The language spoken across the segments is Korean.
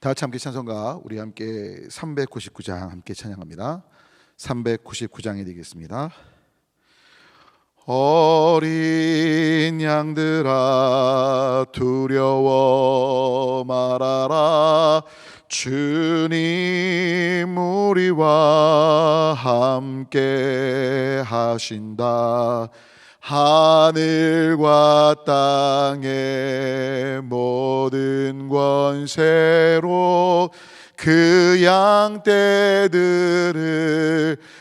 다 같이 함께 찬송가 우리 함께 399장 함께 찬양합니다. 399장이 되겠습니다. 어린 양들아 두려워 말아라. 주님 우리와 함께 하신다. 하늘과 땅의 모든 권세로 그 양떼들을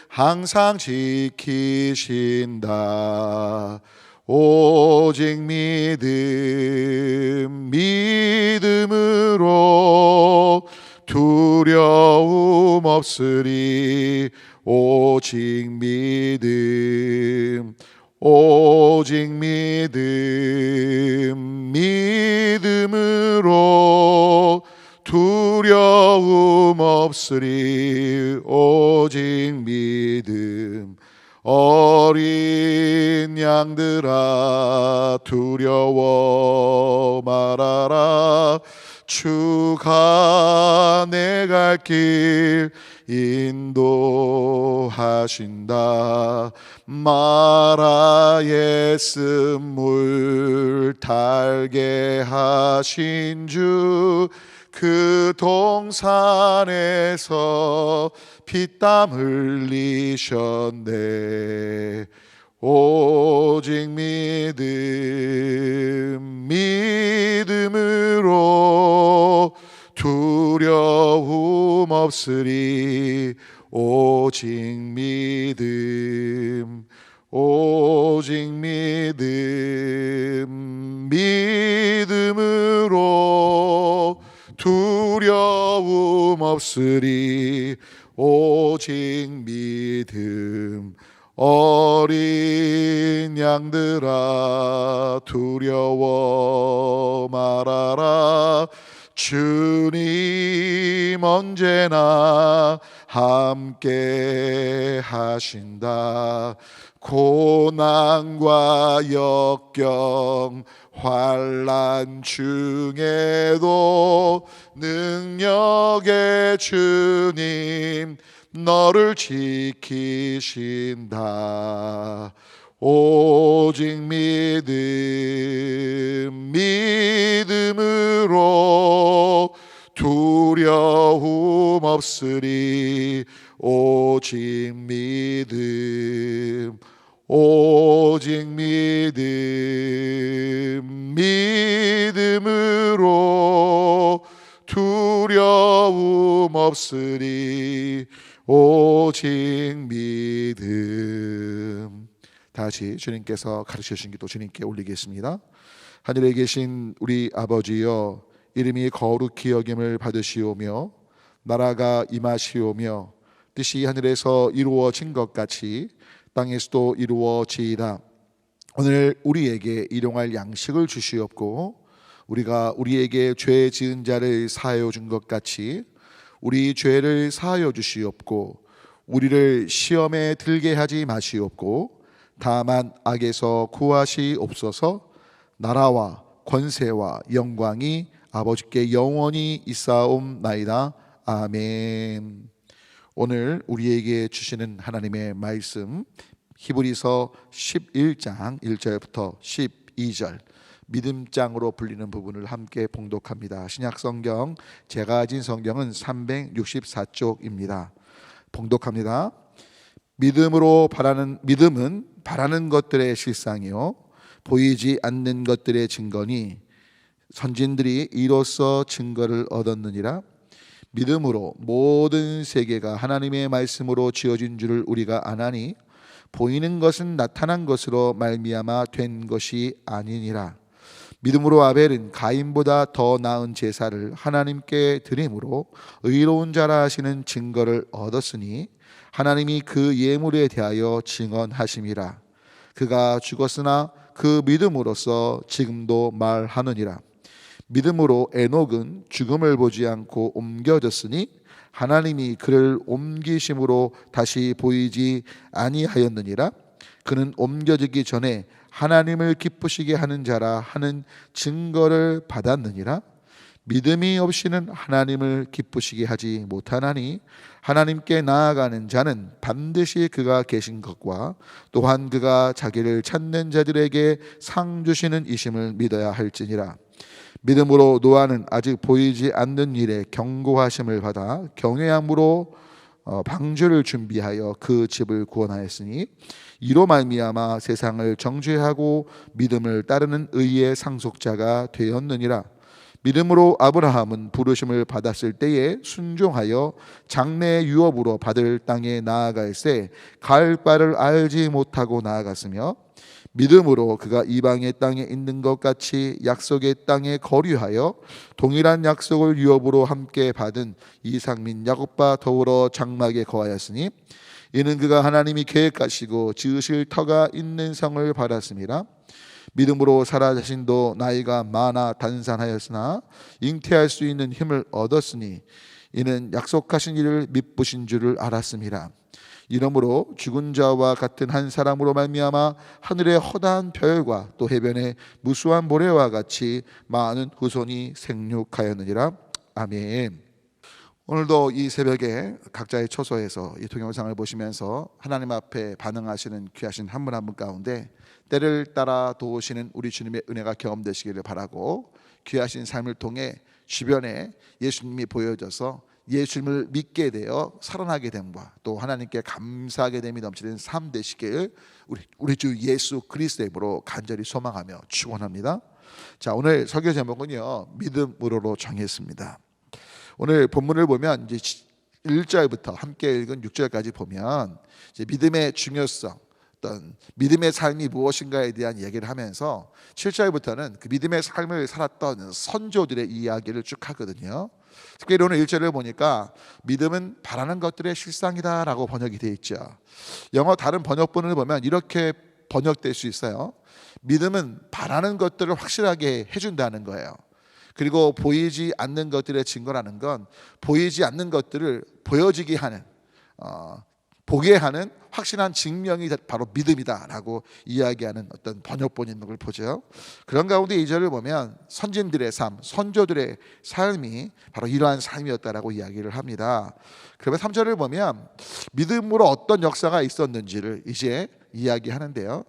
항상 지키신다. 오직 믿음으로 두려움 없으리. 오직 믿음으로 두려움 없으리. 오직 믿음. 어린 양들아 두려워 말아라. 주가 내 갈 길 인도하신다. 마라의 쓴물 달게 하신 주, 그 동산에서 피땀 흘리셨네. 오직 믿음으로 두려움 없으리. 오직 믿음으로 두려움 없으리. 오직 믿음. 어린 양들아 두려워 말아라. 주님 언제나 함께 하신다. 고난과 역경 환난 중에도 능력의 주님 너를 지키신다. 오직 믿음으로 두려움 없으리. 오직 믿음으로 두려움 없으리. 오직 믿음. 다시 주님께서 가르쳐 주신 기도 주님께 올리겠습니다. 하늘에 계신 우리 아버지여, 이름이 거룩히 여김을 받으시오며 나라가 임하시오며 뜻이 하늘에서 이루어진 것 같이 땅에서도 이루어지이다. 오늘 우리에게 일용할 양식을 주시옵고 우리가 우리에게 죄 지은 자를 사하여 준 것 같이 우리 죄를 사하여 주시옵고 우리를 시험에 들게 하지 마시옵고 다만 악에서 구하시옵소서. 나라와 권세와 영광이 아버지께 영원히 있사옵나이다. 아멘. 오늘 우리에게 주시는 하나님의 말씀, 히브리서 11장 1절부터 12절 믿음장으로 불리는 부분을 함께 봉독합니다. 신약성경 제가 가진 성경은 364쪽입니다. 봉독합니다. 믿음은 바라는 것들의 실상이요 보이지 않는 것들의 증거니 선진들이 이로써 증거를 얻었느니라. 믿음으로 모든 세계가 하나님의 말씀으로 지어진 줄을 우리가 아나니 보이는 것은 나타난 것으로 말미암아 된 것이 아니니라. 믿음으로 아벨은 가인보다 더 나은 제사를 하나님께 드림으로 의로운 자라 하시는 증거를 얻었으니 하나님이 그 예물에 대하여 증언하심이라. 그가 죽었으나 그 믿음으로써 지금도 말하느니라. 믿음으로 에녹은 죽음을 보지 않고 옮겨졌으니 하나님이 그를 옮기심으로 다시 보이지 아니하였느니라. 그는 옮겨지기 전에 하나님을 기쁘시게 하는 자라 하는 증거를 받았느니라. 믿음이 없이는 하나님을 기쁘시게 하지 못하나니 하나님께 나아가는 자는 반드시 그가 계신 것과 또한 그가 자기를 찾는 자들에게 상 주시는 이심을 믿어야 할지니라. 믿음으로 노아는 아직 보이지 않는 일에 경고하심을 받아 경외함으로 방주를 준비하여 그 집을 구원하였으니 이로 말미암아 세상을 정죄하고 믿음을 따르는 의의 상속자가 되었느니라. 믿음으로 아브라함은 부르심을 받았을 때에 순종하여 장래 유업으로 받을 땅에 나아갈새 갈 바를 알지 못하고 나아갔으며 믿음으로 그가 이방의 땅에 있는 것 같이 약속의 땅에 거류하여 동일한 약속을 유업으로 함께 받은 이삭 및 야곱과 더불어 장막에 거하였으니 이는 그가 하나님이 계획하시고 지으실 터가 있는 성을 받았습니다. 믿음으로 사라 자신도 나이가 많아 단산하였으나 잉태할 수 있는 힘을 얻었으니 이는 약속하신 일을 미쁘신 줄을 알았습니다. 이러므로 죽은 자와 같은 한 사람으로 말미암아 하늘의 허다한 별과 또 해변의 무수한 모래와 같이 많은 후손이 생육하였느니라. 아멘. 오늘도 이 새벽에 각자의 처소에서 이 동영상을 보시면서 하나님 앞에 반응하시는 귀하신 한 분 한 분 가운데 때를 따라 도우시는 우리 주님의 은혜가 경험되시기를 바라고, 귀하신 삶을 통해 주변에 예수님이 보여져서 예수님을 믿게 되어 살아나게 됨과 또 하나님께 감사하게 됨이 넘치는 삶 되시길 우리 주 예수 그리스도의 이름으로 간절히 소망하며 축원합니다. 자, 오늘 설교 제목은요, 믿음으로로 정했습니다. 오늘 본문을 보면 이제 1절부터 함께 읽은 6절까지 보면 이제 믿음의 중요성, 어떤 믿음의 삶이 무엇인가에 대한 얘기를 하면서 7절부터는 그 믿음의 삶을 살았던 선조들의 이야기를 쭉 하거든요. 특별히 오늘 1절을 보니까 믿음은 바라는 것들의 실상이다라고 번역이 되어 있죠. 영어 다른 번역본을 보면 이렇게 번역될 수 있어요. 믿음은 바라는 것들을 확실하게 해준다는 거예요. 그리고 보이지 않는 것들의 증거라는 건 보이지 않는 것들을 보여지게 하는, 보게 하는 확실한 증명이 바로 믿음이다라고 이야기하는 어떤 번역본이 있는 걸 보죠. 그런 가운데 2절을 보면 선진들의 삶, 선조들의 삶이 바로 이러한 삶이었다라고 이야기를 합니다. 그러면 3절을 보면 믿음으로 어떤 역사가 있었는지를 이제 이야기하는데요.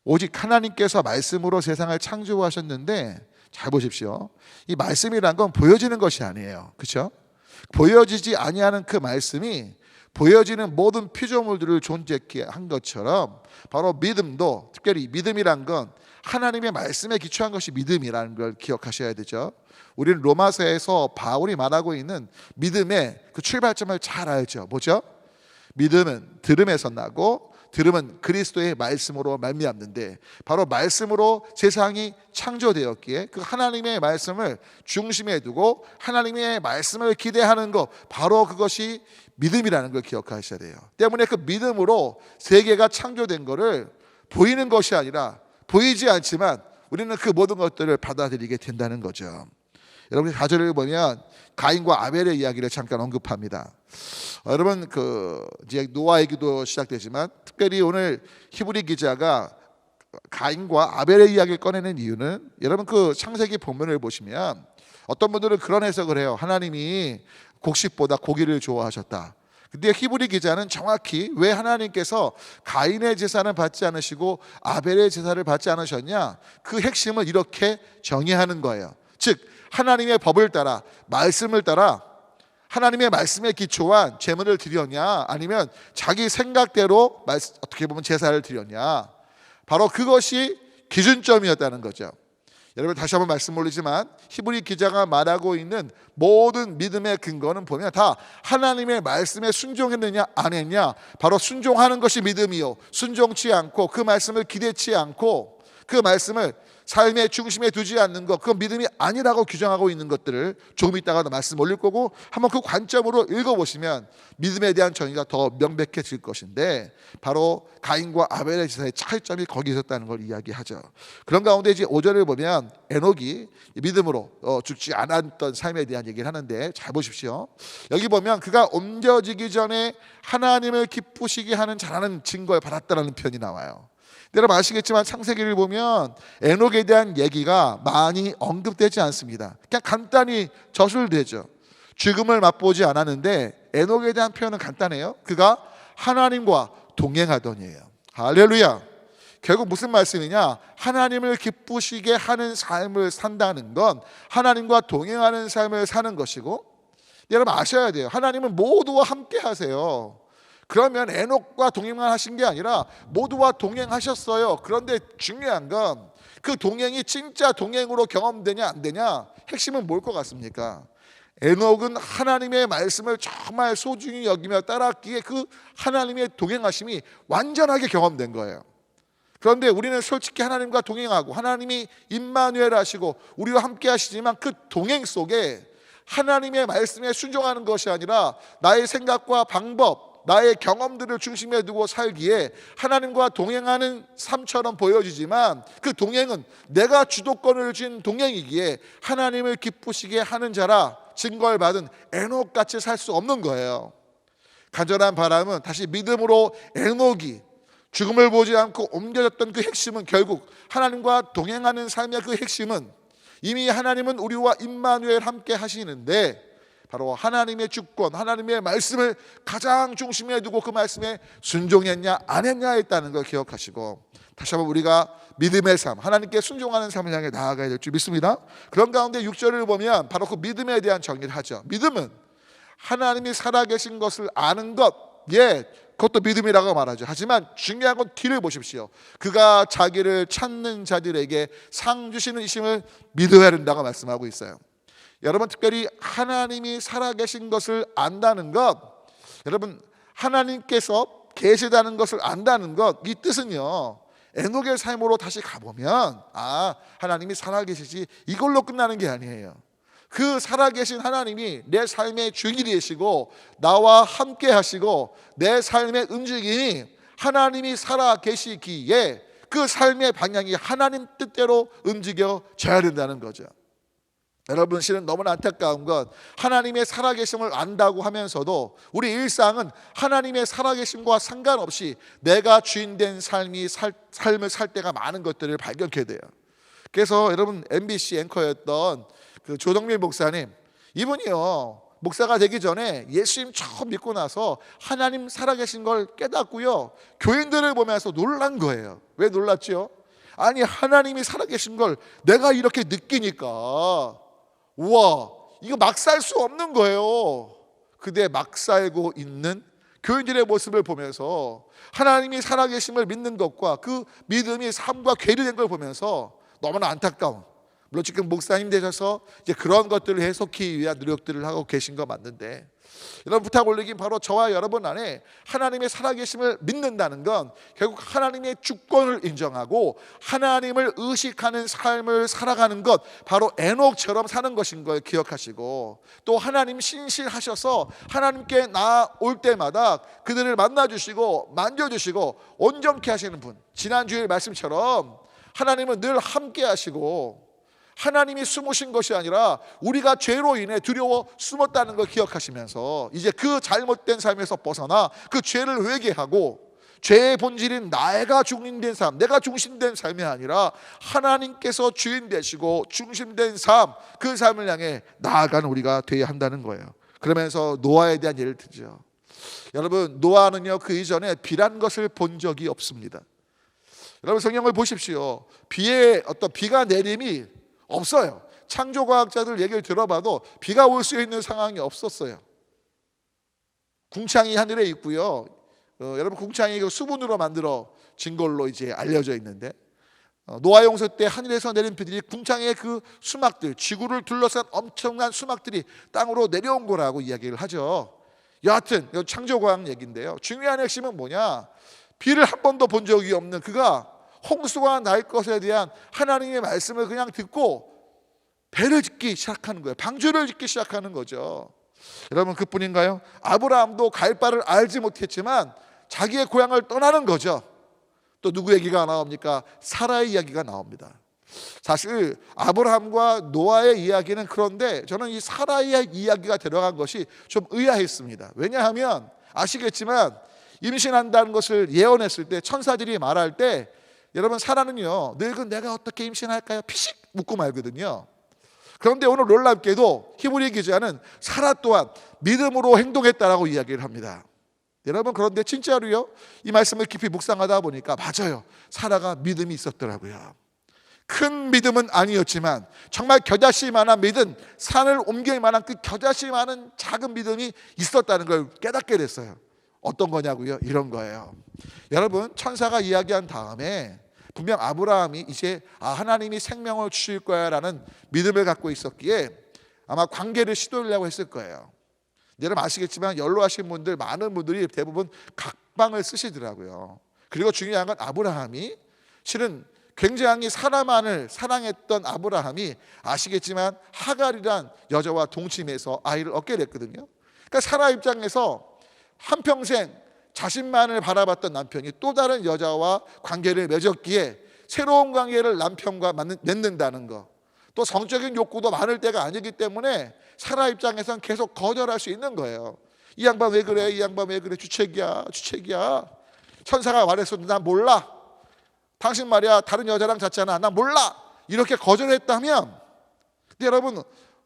오직 하나님께서 말씀으로 세상을 창조하셨는데, 잘 보십시오. 이 말씀이란 건 보여지는 것이 아니에요. 그렇죠? 보여지지 아니하는 그 말씀이 보여지는 모든 피조물들을 존재케 한 것처럼 바로 믿음도, 특별히 믿음이란 건 하나님의 말씀에 기초한 것이 믿음이라는 걸 기억하셔야 되죠. 우리는 로마서에서 바울이 말하고 있는 믿음의 그 출발점을 잘 알죠. 뭐죠? 믿음은 들음에서 나고 들음은 그리스도의 말씀으로 말미암는데, 바로 말씀으로 세상이 창조되었기에 그 하나님의 말씀을 중심에 두고 하나님의 말씀을 기대하는 것, 바로 그것이 믿음이라는 걸 기억하셔야 돼요. 때문에 그 믿음으로 세계가 창조된 것을 보이는 것이 아니라 보이지 않지만 우리는 그 모든 것들을 받아들이게 된다는 거죠. 여러분 4절을 보면 가인과 아벨의 이야기를 잠깐 언급합니다. 여러분 이제 노아 얘기도 시작되지만 특별히 오늘 히브리 기자가 가인과 아벨의 이야기를 꺼내는 이유는, 여러분 그 창세기 본문을 보시면 어떤 분들은 그런 해석을 해요. 하나님이 곡식보다 고기를 좋아하셨다. 근데 히브리 기자는 정확히 왜 하나님께서 가인의 제사는 받지 않으시고 아벨의 제사를 받지 않으셨냐, 그 핵심을 이렇게 정의하는 거예요. 즉 하나님의 법을 따라, 말씀을 따라 하나님의 말씀에 기초한 제물을 드렸냐, 아니면 자기 생각대로 어떻게 보면 제사를 드렸냐, 바로 그것이 기준점이었다는 거죠. 여러분 다시 한번 말씀 올리지만 히브리 기자가 말하고 있는 모든 믿음의 근거는 보면 다 하나님의 말씀에 순종했느냐 안 했냐, 바로 순종하는 것이 믿음이요, 순종치 않고 그 말씀을 기대치 않고 그 말씀을 삶의 중심에 두지 않는 것, 그건 믿음이 아니라고 규정하고 있는 것들을 조금 이따가도 말씀 올릴 거고, 한번 그 관점으로 읽어보시면 믿음에 대한 정의가 더 명백해질 것인데, 바로 가인과 아벨의 제사의 차이점이 거기 있었다는 걸 이야기하죠. 그런 가운데 이제 5절을 보면 에녹이 믿음으로 죽지 않았던 삶에 대한 얘기를 하는데, 잘 보십시오. 여기 보면 그가 옮겨지기 전에 하나님을 기쁘시게 하는 잘하는 증거를 받았다는 표현이 나와요. 여러분 아시겠지만 창세기를 보면 에녹에 대한 얘기가 많이 언급되지 않습니다. 그냥 간단히 저술되죠. 죽음을 맛보지 않았는데 에녹에 대한 표현은 간단해요. 그가 하나님과 동행하더니예요. 할렐루야. 결국 무슨 말씀이냐? 하나님을 기쁘시게 하는 삶을 산다는 건 하나님과 동행하는 삶을 사는 것이고, 여러분 아셔야 돼요. 하나님은 모두와 함께 하세요. 그러면 에녹과 동행만 하신 게 아니라 모두와 동행하셨어요. 그런데 중요한 건 그 동행이 진짜 동행으로 경험되냐 안 되냐, 핵심은 뭘 것 같습니까? 에녹은 하나님의 말씀을 정말 소중히 여기며 따랐기에 그 하나님의 동행하심이 완전하게 경험된 거예요. 그런데 우리는 솔직히 하나님과 동행하고 하나님이 임마누엘 하시고 우리와 함께 하시지만 그 동행 속에 하나님의 말씀에 순종하는 것이 아니라 나의 생각과 방법, 나의 경험들을 중심에 두고 살기에 하나님과 동행하는 삶처럼 보여지지만 그 동행은 내가 주도권을 쥔 동행이기에 하나님을 기쁘시게 하는 자라 증거를 받은 에녹같이 살 수 없는 거예요. 간절한 바람은 다시 믿음으로 에녹이 죽음을 보지 않고 옮겨졌던 그 핵심은, 결국 하나님과 동행하는 삶의 그 핵심은 이미 하나님은 우리와 임마누엘 함께 하시는데 바로 하나님의 주권, 하나님의 말씀을 가장 중심에 두고 그 말씀에 순종했냐 안 했냐 했다는 걸 기억하시고, 다시 한번 우리가 믿음의 삶, 하나님께 순종하는 삶을 향해 나아가야 될 줄 믿습니다. 그런 가운데 6절을 보면 바로 그 믿음에 대한 정의를 하죠. 믿음은 하나님이 살아계신 것을 아는 것, 그것도 믿음이라고 말하죠. 하지만 중요한 건 뒤를 보십시오. 그가 자기를 찾는 자들에게 상 주시는 이심을 믿어야 된다고 말씀하고 있어요. 여러분, 특별히 하나님이 살아계신 것을 안다는 것, 여러분 하나님께서 계시다는 것을 안다는 것, 이 뜻은요, 에녹의 삶으로 다시 가보면 하나님이 살아계시지 이걸로 끝나는 게 아니에요. 그 살아계신 하나님이 내 삶의 주인이 되시고 나와 함께 하시고 내 삶의 움직임이 하나님이 살아계시기에 그 삶의 방향이 하나님 뜻대로 움직여져야 된다는 거죠. 여러분, 실은 너무나 안타까운 건 하나님의 살아계심을 안다고 하면서도 우리 일상은 하나님의 살아계심과 상관없이 내가 주인된 삶을 살 때가 많은 것들을 발견하게 돼요. 그래서 여러분, MBC 앵커였던 그 조동민 목사님, 이분이요, 목사가 되기 전에 예수님 처음 믿고 나서 하나님 살아계신 걸 깨닫고요, 교인들을 보면서 놀란 거예요. 왜 놀랐죠? 아니, 하나님이 살아계신 걸 내가 이렇게 느끼니까 우와, 이거 막 살 수 없는 거예요. 근데 막 살고 있는 교인들의 모습을 보면서 하나님이 살아계심을 믿는 것과 그 믿음이 삶과 괴리된 걸 보면서 너무나 안타까운, 물론 지금 목사님 되셔서 이제 그런 것들을 해석하기 위한 노력들을 하고 계신 거 맞는데, 이런 부탁 올리긴 바로 저와 여러분 안에 하나님의 살아계심을 믿는다는 건 결국 하나님의 주권을 인정하고 하나님을 의식하는 삶을 살아가는 것, 바로 에녹처럼 사는 것인 걸 기억하시고, 또 하나님 신실하셔서 하나님께 나올 때마다 그들을 만나주시고 만져주시고 온전케 하시는 분, 지난주일 말씀처럼 하나님은 늘 함께 하시고 하나님이 숨으신 것이 아니라 우리가 죄로 인해 두려워 숨었다는 걸 기억하시면서 이제 그 잘못된 삶에서 벗어나 그 죄를 회개하고 죄의 본질인 내가 중심된 삶, 내가 중심된 삶이 아니라 하나님께서 주인 되시고 중심된 삶, 그 삶을 향해 나아가는 우리가 되어야 한다는 거예요. 그러면서 노아에 대한 예를 들죠. 여러분, 노아는요, 그 이전에 비란 것을 본 적이 없습니다. 여러분, 성경을 보십시오. 비가 내림이 없어요. 창조과학자들 얘기를 들어봐도 비가 올 수 있는 상황이 없었어요. 궁창이 하늘에 있고요. 여러분, 궁창이 수분으로 만들어진 걸로 이제 알려져 있는데, 노아 용서 때 하늘에서 내린 비들이 궁창의 그 수막들, 지구를 둘러싼 엄청난 수막들이 땅으로 내려온 거라고 이야기를 하죠. 여하튼 창조과학 얘기인데요, 중요한 핵심은 뭐냐? 비를 한 번도 본 적이 없는 그가 홍수가 날 것에 대한 하나님의 말씀을 그냥 듣고 배를 짓기 시작하는 거예요. 방주를 짓기 시작하는 거죠. 여러분, 그뿐인가요? 아브라함도 갈 바를 알지 못했지만 자기의 고향을 떠나는 거죠. 또 누구 얘기가 나옵니까? 사라의 이야기가 나옵니다. 사실 아브라함과 노아의 이야기는 그런데 저는 이 사라의 이야기가 들어간 것이 좀 의아했습니다. 왜냐하면 아시겠지만 임신한다는 것을 예언했을 때 천사들이 말할 때 여러분, 사라는요 늙은 내가 어떻게 임신할까요? 피식 묻고 말거든요. 그런데 오늘 놀랍게도 히브리 기자는 사라 또한 믿음으로 행동했다라고 이야기를 합니다. 여러분, 그런데 진짜로요 이 말씀을 깊이 묵상하다 보니까 맞아요, 사라가 믿음이 있었더라고요. 큰 믿음은 아니었지만 정말 겨자씨만한 믿음, 산을 옮길 만한 그 겨자씨만한 작은 믿음이 있었다는 걸 깨닫게 됐어요. 어떤 거냐고요? 이런 거예요. 여러분, 천사가 이야기한 다음에 분명 아브라함이 이제 하나님이 생명을 주실 거야 라는 믿음을 갖고 있었기에 아마 관계를 시도하려고 했을 거예요. 여러분 아시겠지만 연로하신 분들, 많은 분들이 대부분 각방을 쓰시더라고요. 그리고 중요한 건 아브라함이 실은 굉장히 사라만을 사랑했던 아브라함이 아시겠지만 하갈이란 여자와 동침해서 아이를 얻게 됐거든요. 그러니까 사라 입장에서 한평생 자신만을 바라봤던 남편이 또 다른 여자와 관계를 맺었기에 새로운 관계를 남편과 맺는다는 거, 또 성적인 욕구도 많을 때가 아니기 때문에 사라 입장에서는 계속 거절할 수 있는 거예요. 이 양반 왜 그래? 이 양반 왜 그래? 주책이야, 주책이야. 천사가 말했어, 난 몰라. 당신 말이야 다른 여자랑 잤잖아, 난 몰라. 이렇게 거절했다면, 근데 여러분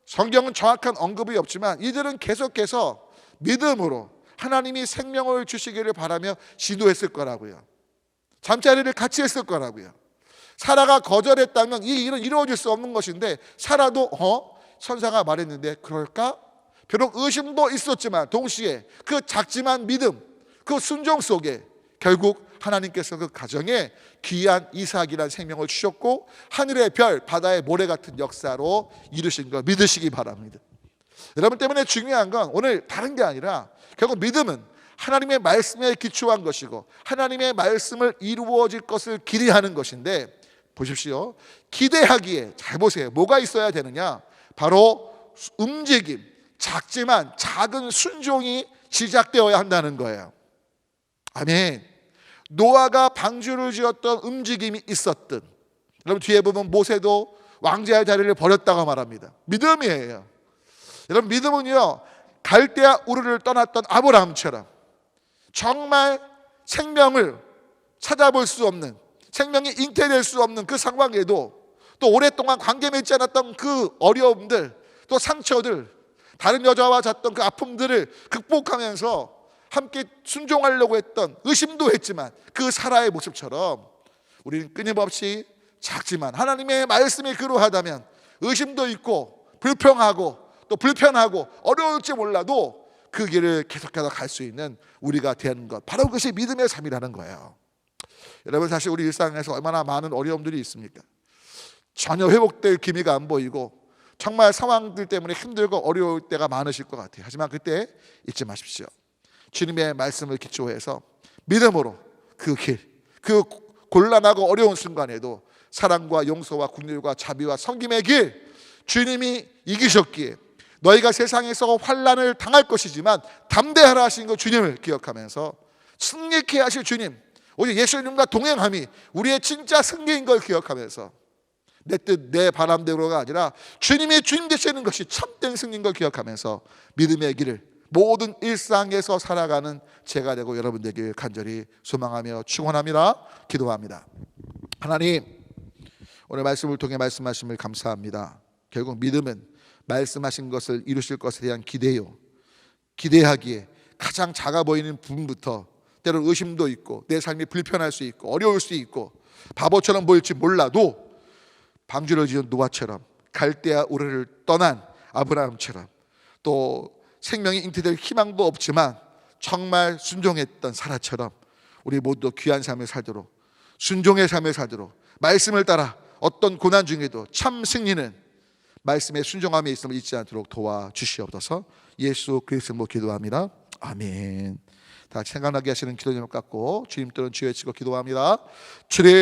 성경은 정확한 언급이 없지만 이들은 계속해서 믿음으로 하나님이 생명을 주시기를 바라며 시도했을 거라고요. 잠자리를 같이 했을 거라고요. 사라가 거절했다면 이 일은 이루어질 수 없는 것인데 사라도 천사가 말했는데 그럴까? 비록 의심도 있었지만 동시에 그 작지만 믿음, 그 순종 속에 결국 하나님께서 그 가정에 귀한 이삭이라는 생명을 주셨고 하늘의 별, 바다의 모래 같은 역사로 이루신 걸 믿으시기 바랍니다. 여러분 때문에 중요한 건 오늘 다른 게 아니라 결국 믿음은 하나님의 말씀에 기초한 것이고 하나님의 말씀을 이루어질 것을 기대하는 것인데, 보십시오. 기대하기에 잘 보세요. 뭐가 있어야 되느냐? 바로 움직임, 작지만 작은 순종이 시작되어야 한다는 거예요. 아멘. 노아가 방주를 지었던 움직임이 있었든, 여러분 뒤에 보면 모세도 왕자의 자리를 버렸다고 말합니다. 믿음이에요. 여러분 믿음은요 갈대아 우르를 떠났던 아브라함처럼 정말 생명을 찾아볼 수 없는, 생명이 잉태될 수 없는 그 상황에도 또 오랫동안 관계 맺지 않았던 그 어려움들, 또 상처들, 다른 여자와 잤던 그 아픔들을 극복하면서 함께 순종하려고 했던, 의심도 했지만 그 사라의 모습처럼 우리는 끊임없이 작지만 하나님의 말씀이 그러하다면 의심도 있고 불평하고 또 불편하고 어려울지 몰라도 그 길을 계속해서 갈 수 있는 우리가 되는 것, 바로 그것이 믿음의 삶이라는 거예요. 여러분 사실 우리 일상에서 얼마나 많은 어려움들이 있습니까? 전혀 회복될 기미가 안 보이고 정말 상황들 때문에 힘들고 어려울 때가 많으실 것 같아요. 하지만 그때 잊지 마십시오. 주님의 말씀을 기초해서 믿음으로 그 길, 그 곤란하고 어려운 순간에도 사랑과 용서와 긍휼과 자비와 섬김의 길, 주님이 이기셨기에 너희가 세상에서 환난을 당할 것이지만 담대하라 하신 그 주님을 기억하면서 승리케 하실 주님, 오직 예수님과 동행함이 우리의 진짜 승리인 걸 기억하면서 내 뜻 내 바람대로가 아니라 주님이 주님 되시는 것이 참된 승리인 걸 기억하면서 믿음의 길을 모든 일상에서 살아가는 제가 되고 여러분 되길 간절히 소망하며 축원합니다. 기도합니다. 하나님, 오늘 말씀을 통해 말씀하심을 감사합니다. 결국 믿음은 말씀하신 것을 이루실 것에 대한 기대요. 기대하기에 가장 작아 보이는 부분부터 때로는 의심도 있고 내 삶이 불편할 수 있고 어려울 수 있고 바보처럼 보일지 몰라도 방주를 지은 노아처럼 갈대아 우르를 떠난 아브라함처럼 또 생명이 잉태될 희망도 없지만 정말 순종했던 사라처럼 우리 모두 귀한 삶을 살도록, 순종의 삶을 살도록, 말씀을 따라 어떤 고난 중에도 참 승리는 말씀의 순종함에 있음을 잊지 않도록 도와주시옵소서. 예수 그리스도로 기도합니다. 아멘. 다 같이 생각나게 하시는 기도 제목 갖고 주님 또는 주여 외치고 기도합니다. 주님